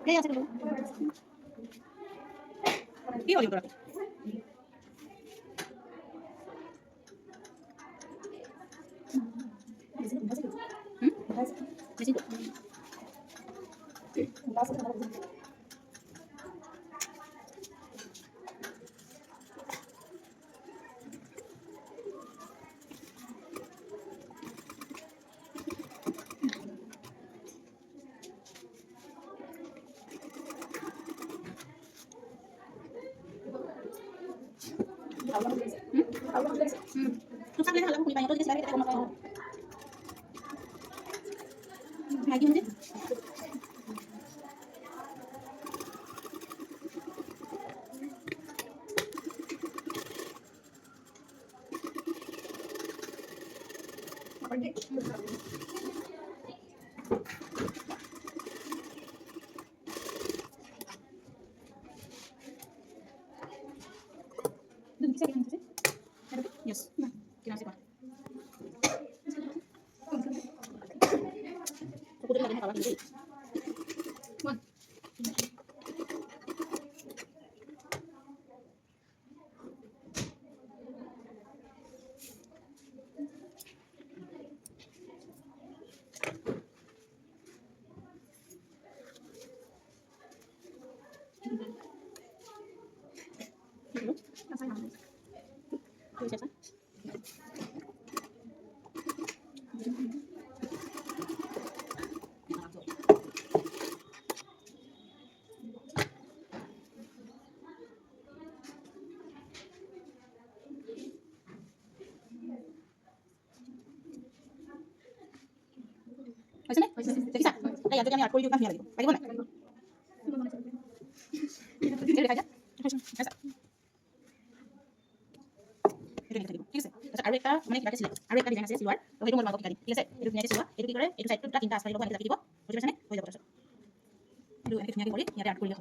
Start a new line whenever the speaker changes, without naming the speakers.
এই আছে কিন্তু কি হল তোরা বেশি তো Susah kan alam kung iba ito kasi kita kung lagi mo din. Yes. Kinasi ko. Kukunin natin ang kawat dito. One. হয়েছে না দেখিস তাই আজকে আমি 8 করে দিই কাজ নিয়ে লাগবে পাইবো না এটা দেখা যা আচ্ছা এটা লিখে দিব ঠিক আছে আচ্ছা আর একটা মানে কি ছিল আর একটা ডিজাইন আছে সিলভার তো এটা মোর মাগো কি ঠিক আছে এটা নিয়ে সিলভার এটা কি করে এটা সাইডটা তিনটা আসলে লোক আমি লাগিয়ে দিব বুঝতে পারছেন হয়ে যাবে এটা আমি কি করি ইয়াতে 8 করে দিব